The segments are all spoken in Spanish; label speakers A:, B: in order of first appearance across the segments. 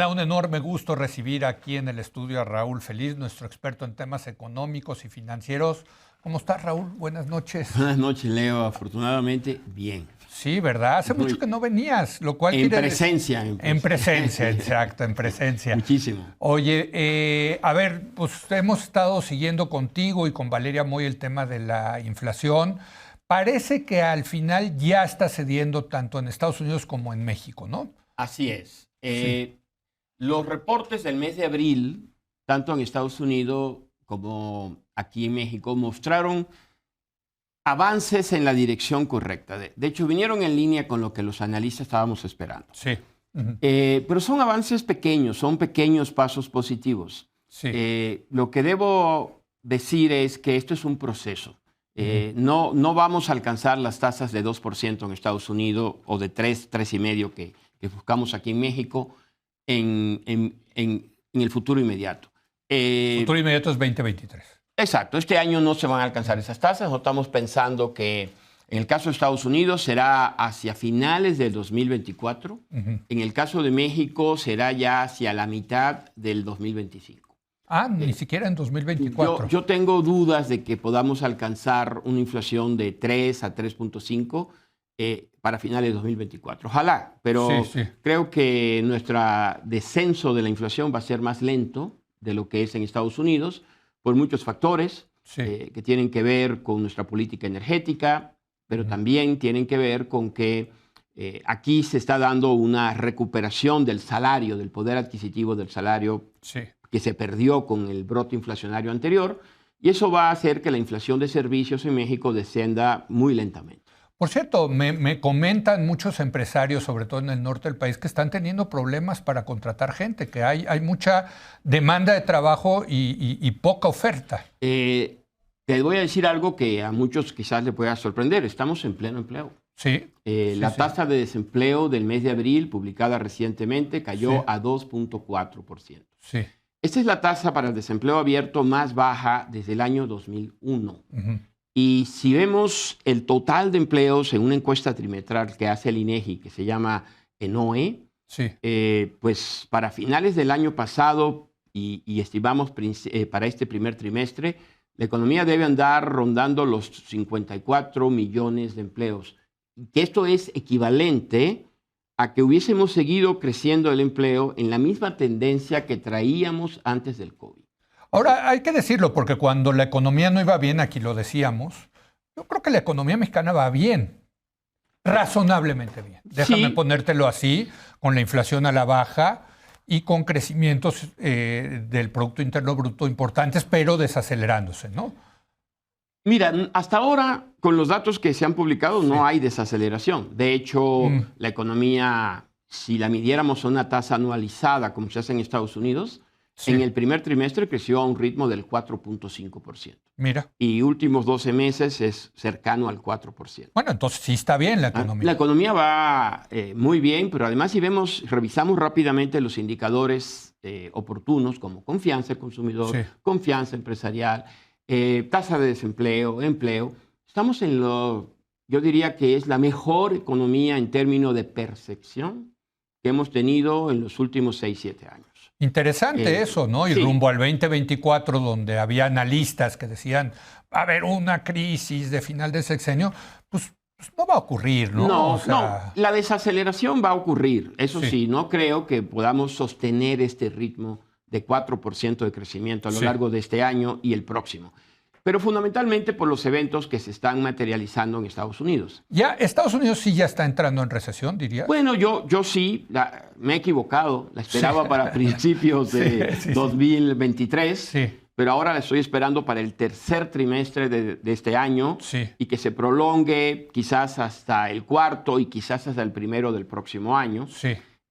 A: da un enorme gusto recibir aquí en el estudio a Raúl Feliz, nuestro experto en temas económicos y financieros. ¿Cómo estás, Raúl? Buenas noches.
B: Buenas noches, Leo. Afortunadamente, bien.
A: Sí, ¿verdad? Hace mucho que no venías, lo cual
B: En presencia.
A: En presencia, exacto, en presencia.
B: Muchísimo.
A: Oye, a ver, pues hemos estado siguiendo contigo y con Valeria Moy el tema de la inflación. Parece que al final ya está cediendo tanto en Estados Unidos como en México, ¿no?
B: Así es.
A: Sí.
B: Los reportes del mes de abril, tanto en Estados Unidos como aquí en México, mostraron avances en la dirección correcta. De hecho, vinieron en línea con lo que los analistas estábamos esperando.
A: Sí.
B: Pero son avances pequeños, son pequeños pasos positivos.
A: Sí.
B: Lo que debo decir es que esto es un proceso. No vamos a alcanzar las tasas de 2% en Estados Unidos o de 3,5% que buscamos aquí en México en el futuro inmediato.
A: Futuro inmediato es 2023.
B: Exacto. Este año no se van a alcanzar esas tasas. No estamos pensando que en el caso de Estados Unidos será hacia finales del 2024. En el caso de México será ya hacia la mitad del 2025.
A: Ni siquiera en 2024.
B: Yo tengo dudas de que podamos alcanzar una inflación de 3 a 3,5 para finales de 2024. Ojalá, pero
A: Sí.
B: creo que nuestro descenso de la inflación va a ser más lento de lo que es en Estados Unidos por muchos factores que tienen que ver con nuestra política energética, pero también tienen que ver con que aquí se está dando una recuperación del salario, del poder adquisitivo del salario que se perdió con el brote inflacionario anterior, y eso va a hacer que la inflación de servicios en México descienda muy lentamente.
A: Por cierto, me comentan muchos empresarios, sobre todo en el norte del país, que están teniendo problemas para contratar gente, que hay mucha demanda de trabajo y poca oferta.
B: Te voy a decir algo que a muchos quizás le pueda sorprender. Estamos en pleno empleo.
A: Sí.
B: La tasa de desempleo del mes de abril, publicada recientemente, cayó a 2,4%.
A: Sí.
B: Esta es la tasa para el desempleo abierto más baja desde el año 2001. Y si vemos el total de empleos en una encuesta trimestral que hace el INEGI, que se llama ENOE, pues para finales del año pasado y estimamos para este primer trimestre, la economía debe andar rondando los 54 millones de empleos. Que esto es equivalente a que hubiésemos seguido creciendo el empleo en la misma tendencia que traíamos antes del COVID.
A: Ahora, hay que decirlo, porque cuando la economía no iba bien, aquí lo decíamos, yo creo que la economía mexicana va bien, razonablemente bien. Déjame ponértelo así, con la inflación a la baja y con crecimientos del Producto Interno Bruto importantes, pero desacelerándose, ¿no?
B: Mira, hasta ahora, con los datos que se han publicado, no hay desaceleración. De hecho, la economía, si la midiéramos a una tasa anualizada, como se hace en Estados Unidos, en el primer trimestre creció a un ritmo del 4,5%.
A: Mira.
B: Y últimos 12 meses es cercano al 4%.
A: Bueno, entonces sí está bien la economía.
B: La economía va muy bien, pero además si revisamos rápidamente los indicadores oportunos como confianza del consumidor, confianza empresarial, tasa de desempleo, empleo, estamos yo diría que es la mejor economía en términos de percepción que hemos tenido en los últimos 6, 7 años.
A: Interesante eso, ¿no? Y rumbo al 2024, donde había analistas que decían, va a haber una crisis de final de sexenio, pues no va a ocurrir, ¿no?
B: No, la desaceleración va a ocurrir. Eso sí, no creo que podamos sostener este ritmo de 4% de crecimiento a lo largo de este año y el próximo. Pero fundamentalmente por los eventos que se están materializando en Estados Unidos.
A: ¿Ya Estados Unidos sí ya está entrando en recesión, dirías?
B: Bueno, yo sí, me he equivocado. La esperaba para principios de 2023, pero ahora la estoy esperando para el tercer trimestre de este año y que se prolongue quizás hasta el cuarto y quizás hasta el primero del próximo año.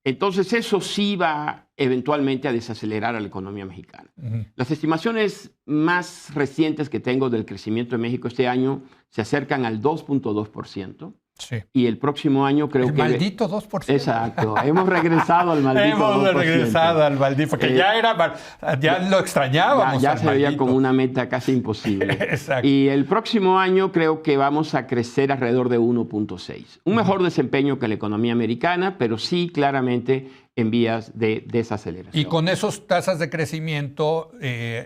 B: Entonces eso sí va eventualmente a desacelerar a la economía mexicana. Las estimaciones más recientes que tengo del crecimiento de México este año se acercan al 2,2%.
A: Sí.
B: Y el próximo año creo
A: el
B: que...
A: maldito 2%.
B: Exacto. Hemos regresado al maldito 2%.
A: Hemos regresado al maldito, porque ya lo extrañábamos.
B: Ya se veía como una meta casi imposible.
A: Exacto.
B: Y el próximo año creo que vamos a crecer alrededor de 1.6. Un mejor desempeño que la economía americana, pero sí claramente en vías de desaceleración.
A: Y con esas tasas de crecimiento,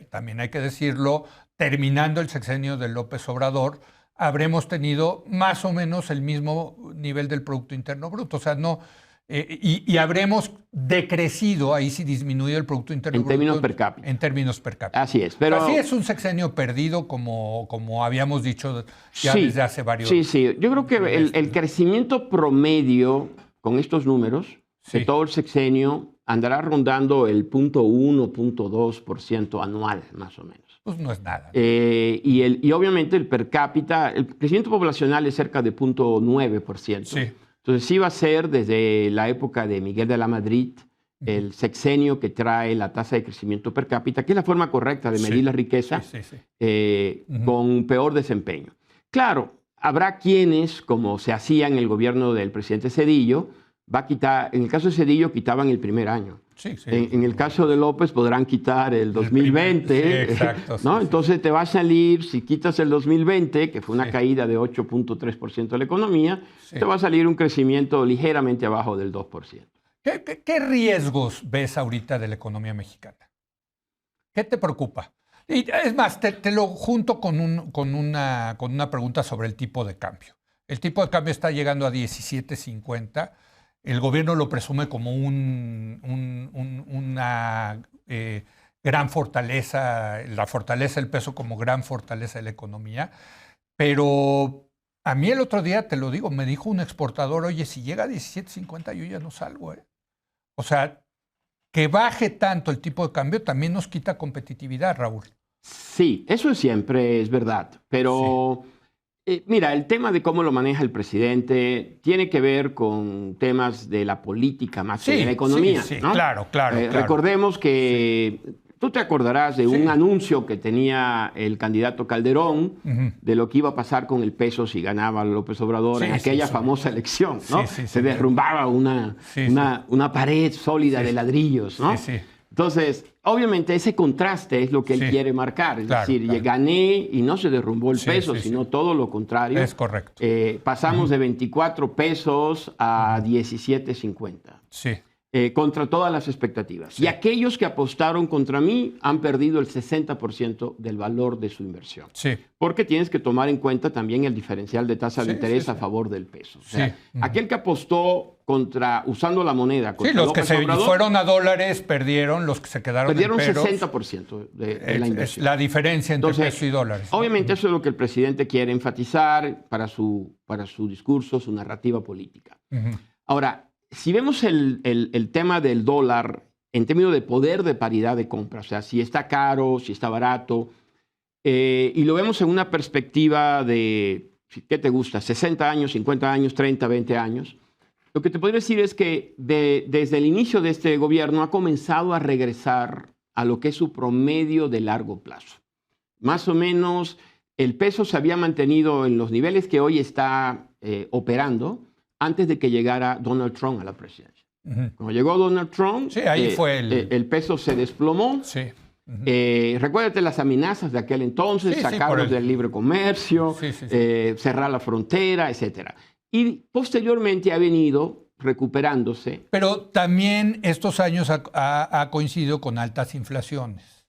A: también hay que decirlo, terminando el sexenio de López Obrador, habremos tenido más o menos el mismo nivel del Producto Interno Bruto. O sea, no, y habremos decrecido, ahí sí disminuido el Producto Interno Bruto.
B: En términos per cápita.
A: En términos per cápita.
B: Así es. Pero
A: así es un sexenio perdido, como habíamos dicho ya desde hace varios
B: años. Sí. Yo creo que el crecimiento promedio con estos números de todo el sexenio andará rondando el 0.1, 0.2% anual, más o menos.
A: Pues no es nada.
B: Y obviamente el per cápita, el crecimiento poblacional es cerca de 0.9%.
A: Sí.
B: Entonces sí va a ser desde la época de Miguel de la Madrid el sexenio que trae la tasa de crecimiento per cápita, que es la forma correcta de medir la riqueza, con peor desempeño. Claro, habrá quienes, como se hacía en el gobierno del presidente Zedillo, va a quitar, en el caso de Zedillo quitaban el primer año. En el caso de López podrán quitar el 2020.
A: Exacto.
B: ¿no? Entonces te va a salir, si quitas el 2020, que fue una caída de 8.3% de la economía, te va a salir un crecimiento ligeramente abajo del 2%.
A: ¿Qué riesgos ves ahorita de la economía mexicana? ¿Qué te preocupa? Y es más, te lo junto con una pregunta sobre el tipo de cambio. El tipo de cambio está llegando a 17.50. El gobierno lo presume como una gran fortaleza, la fortaleza del peso como gran fortaleza de la economía. Pero a mí el otro día, te lo digo, me dijo un exportador, oye, si llega a 17.50 yo ya no salgo. O sea, que baje tanto el tipo de cambio también nos quita competitividad, Raúl.
B: Sí, eso siempre es verdad, pero... Sí. Mira, el tema de cómo lo maneja el presidente tiene que ver con temas de la política más que de la economía.
A: Sí,
B: ¿no?
A: Claro.
B: Recordemos que tú te acordarás de un anuncio que tenía el candidato Calderón de lo que iba a pasar con el peso si ganaba López Obrador en aquella famosa elección, ¿no? Se derrumbaba una pared sólida de ladrillos, ¿no? Entonces, obviamente ese contraste es lo que él quiere marcar. Es decir, gané y no se derrumbó el peso, sino todo lo contrario.
A: Es correcto.
B: Pasamos de 24 pesos a 17.50.
A: Sí.
B: Contra todas las expectativas.
A: Sí.
B: Y aquellos que apostaron contra mí han perdido el 60% del valor de su inversión.
A: Sí.
B: Porque tienes que tomar en cuenta también el diferencial de tasa de interés a favor del peso. O sea, aquel que apostó usando la moneda.
A: Los que se fueron a dólares perdieron, los que se quedaron en pesos.
B: Perdieron 60% de la inversión.
A: Es la diferencia entre peso y dólares.
B: Obviamente eso es lo que el presidente quiere enfatizar para su discurso, su narrativa política. Ahora, si vemos el tema del dólar en términos de poder de paridad de compra, o sea, si está caro, si está barato, y lo vemos en una perspectiva de, ¿qué te gusta? 60 años, 50 años, 30, 20 años. Lo que te podría decir es que desde el inicio de este gobierno ha comenzado a regresar a lo que es su promedio de largo plazo. Más o menos el peso se había mantenido en los niveles que hoy está operando antes de que llegara Donald Trump a la presidencia. Cuando llegó Donald Trump,
A: ahí fue
B: el peso se desplomó. Recuérdate las amenazas de aquel entonces, sacarnos del libre comercio, cerrar la frontera, etc. Y posteriormente ha venido recuperándose.
A: Pero también estos años ha coincidido con altas inflaciones.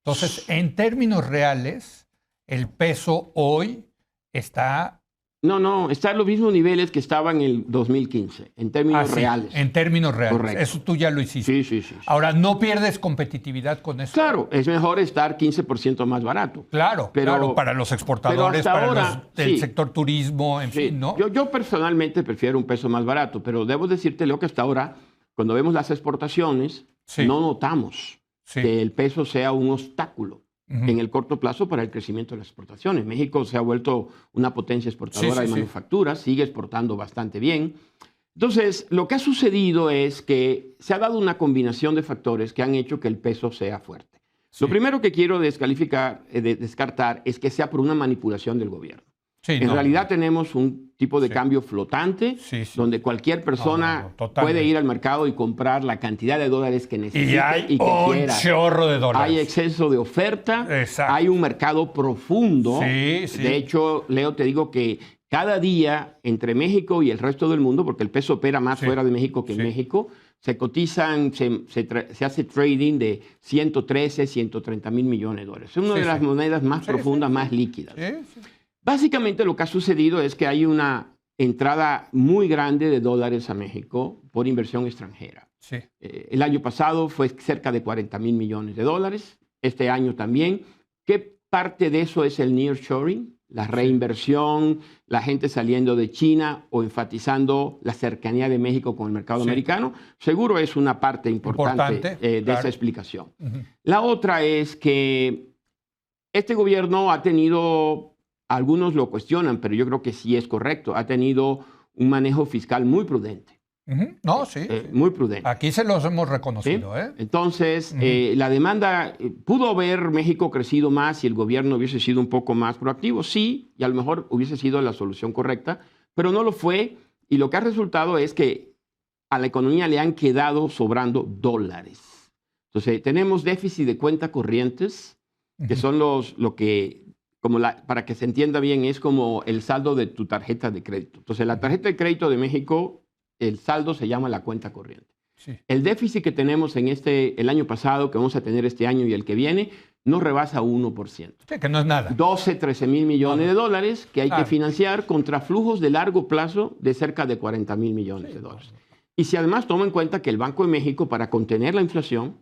A: Entonces, en términos reales, el peso hoy está...
B: No, está en los mismos niveles que estaba en el 2015, en términos reales.
A: En términos reales. Correcto. Eso tú ya lo hiciste.
B: Sí.
A: Ahora, ¿no pierdes competitividad con eso?
B: Claro, es mejor estar 15% más barato.
A: Claro, para los exportadores, para los del sector turismo, en fin, ¿no?
B: Yo personalmente prefiero un peso más barato, pero debo decirte, Leo, que hasta ahora, cuando vemos las exportaciones, no notamos que el peso sea un obstáculo en el corto plazo para el crecimiento de las exportaciones. México se ha vuelto una potencia exportadora de manufacturas, sigue exportando bastante bien. Entonces, lo que ha sucedido es que se ha dado una combinación de factores que han hecho que el peso sea fuerte. Lo primero que quiero descartar es que sea por una manipulación del gobierno.
A: Sí,
B: en realidad tenemos un tipo de cambio flotante donde cualquier persona puede ir al mercado y comprar la cantidad de dólares que necesite
A: y hay
B: y que
A: un
B: quiera.
A: chorro de dólares.
B: Hay exceso de oferta,
A: Exacto.
B: hay un mercado profundo.
A: Sí, sí.
B: De hecho, Leo, te digo que cada día entre México y el resto del mundo, porque el peso opera más fuera de México que en México, se cotizan, se hace trading de 113, 130 mil millones de dólares. Es una de las monedas más profundas, más líquidas. Básicamente lo que ha sucedido es que hay una entrada muy grande de dólares a México por inversión extranjera. El año pasado fue cerca de 40 mil millones de dólares, este año también. ¿Qué parte de eso es el nearshoring? La reinversión, la gente saliendo de China o enfatizando la cercanía de México con el mercado americano, seguro es una parte importante de esa explicación. La otra es que este gobierno ha tenido, algunos lo cuestionan, pero yo creo que sí es correcto, ha tenido un manejo fiscal muy prudente.
A: No, sí.
B: Muy prudente.
A: Aquí se los hemos reconocido. ¿Sí?
B: Entonces, la demanda, ¿pudo haber México crecido más si el gobierno hubiese sido un poco más proactivo? Sí, y a lo mejor hubiese sido la solución correcta, pero no lo fue. Y lo que ha resultado es que a la economía le han quedado sobrando dólares. Entonces, tenemos déficit de cuentas corrientes, que son lo que, para que se entienda bien, es como el saldo de tu tarjeta de crédito. Entonces, la tarjeta de crédito de México, el saldo se llama la cuenta corriente. El déficit que tenemos el año pasado, que vamos a tener este año y el que viene, no rebasa 1%.
A: Sí, que no es nada.
B: 12, 13 mil millones de dólares que hay que financiar contra flujos de largo plazo de cerca de 40 mil millones de dólares. Y si además toma en cuenta que el Banco de México, para contener la inflación,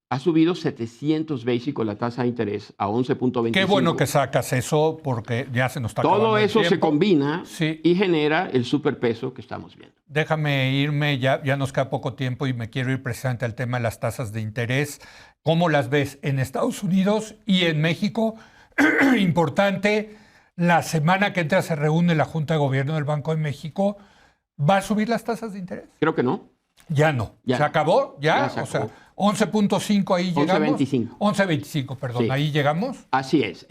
B: ha subido 700 básicos la tasa de interés a 11.25.
A: Qué bueno que sacas eso porque ya se nos está acabando
B: todo eso
A: el tiempo.
B: Se combina y genera el superpeso que estamos viendo.
A: Déjame irme, ya nos queda poco tiempo y me quiero ir precisamente al tema de las tasas de interés. ¿Cómo las ves en Estados Unidos y en México? Importante, la semana que entra se reúne la Junta de Gobierno del Banco de México. ¿Va a subir las tasas de interés?
B: Creo que no.
A: Ya no.
B: Ya.
A: ¿Se acabó? ¿Ya?
B: Se acabó.
A: O sea, 11.5 ahí llegamos.
B: 11.25,
A: perdón, ahí llegamos.
B: Así es.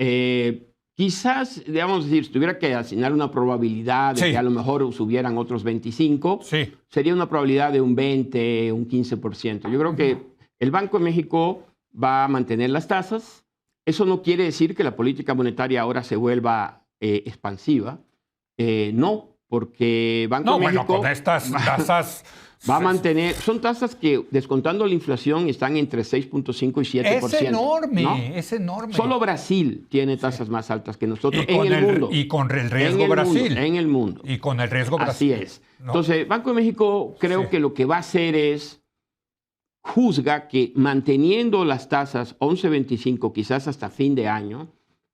B: Quizás, digamos decir, si tuviera que asignar una probabilidad de que a lo mejor subieran otros 25, sería una probabilidad de un 20, un 15%. Yo creo que el Banco de México va a mantener las tasas. Eso no quiere decir que la política monetaria ahora se vuelva expansiva. No, porque Banco de México...
A: Bueno, con estas tasas...
B: Va a mantener, son tasas que, descontando la inflación, están entre 6.5 y 7%.
A: Es enorme,
B: ¿no?
A: Es enorme.
B: Solo Brasil tiene tasas más altas que nosotros
A: en el mundo. Y con el riesgo Brasil.
B: En el mundo.
A: Y con el riesgo Brasil.
B: Así es. ¿No? Entonces, Banco de México creo que lo que va a hacer es, juzga que manteniendo las tasas 11.25 quizás hasta fin de año,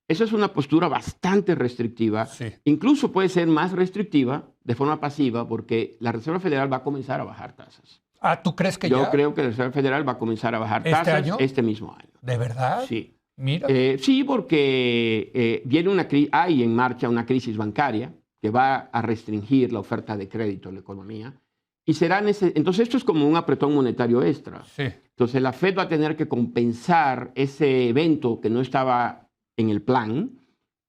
B: esa es una postura bastante restrictiva. Incluso puede ser más restrictiva de forma pasiva porque la Reserva Federal va a comenzar a bajar tasas.
A: ¿Tú crees que
B: Yo creo que la Reserva Federal va a comenzar a bajar tasas este mismo año.
A: ¿De verdad?
B: Sí.
A: Mira.
B: Sí, porque hay en marcha una crisis bancaria que va a restringir la oferta de crédito en la economía. Y entonces esto es como un apretón monetario extra. Entonces la Fed va a tener que compensar ese evento que no estaba en el plan,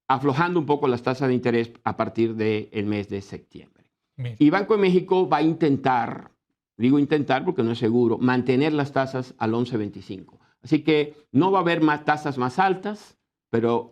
B: aflojando un poco las tasas de interés a partir del mes de septiembre. Y Banco de México va a intentar, digo intentar porque no es seguro, mantener las tasas al 11.25. Así que no va a haber más tasas más altas, pero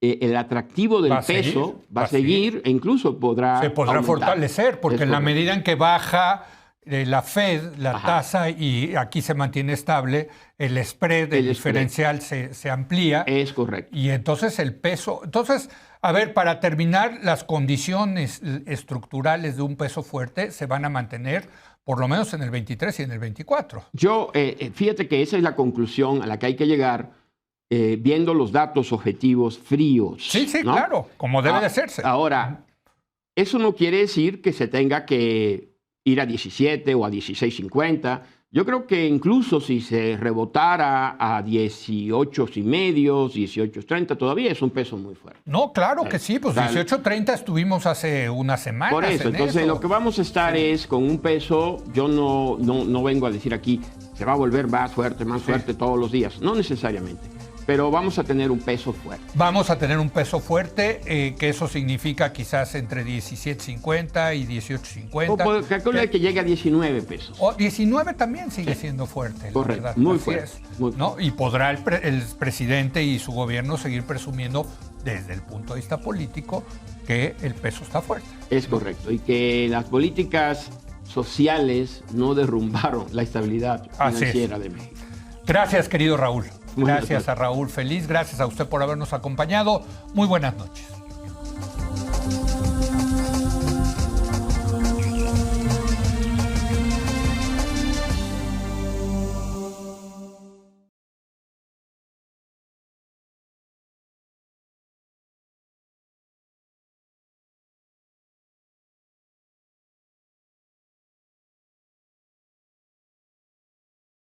B: el atractivo del peso va a seguir e incluso se podrá
A: fortalecer, porque en la medida en que baja la Fed, la tasa, y aquí se mantiene estable, el spread, el diferencial se amplía.
B: Es correcto.
A: Y entonces el peso... Entonces, a ver, para terminar, las condiciones estructurales de un peso fuerte se van a mantener por lo menos en el 23 y en el 24.
B: Fíjate que esa es la conclusión a la que hay que llegar viendo los datos objetivos fríos.
A: Sí,
B: ¿no?
A: Claro, como debe de serse.
B: Ahora, eso no quiere decir que se tenga que ir a 17 o a 16.50. Yo creo que incluso si se rebotara a 18.5, 18.30, todavía es un peso muy fuerte.
A: No, claro que sí, pues 18.30 estuvimos hace unas semanas.
B: Por eso, entonces lo que vamos a estar es con un peso, yo no vengo a decir aquí, se va a volver más fuerte todos los días, no necesariamente. pero vamos a tener un peso fuerte.
A: Vamos a tener un peso fuerte, que eso significa quizás entre 17.50 y 18.50.
B: Calcula que llegue a 19 pesos.
A: O 19 también sigue siendo fuerte.
B: Correcto,
A: verdad.
B: muy
A: Así
B: fuerte.
A: es,
B: Muy
A: ¿no?
B: fuerte.
A: Y podrá el presidente y su gobierno seguir presumiendo desde el punto de vista político que el peso está fuerte.
B: Es correcto. Y que las políticas sociales no derrumbaron la estabilidad financiera de México.
A: Gracias, querido Raúl.
B: Buenas
A: Gracias a Raúl Feliz. Gracias a usted por habernos acompañado. Muy buenas noches.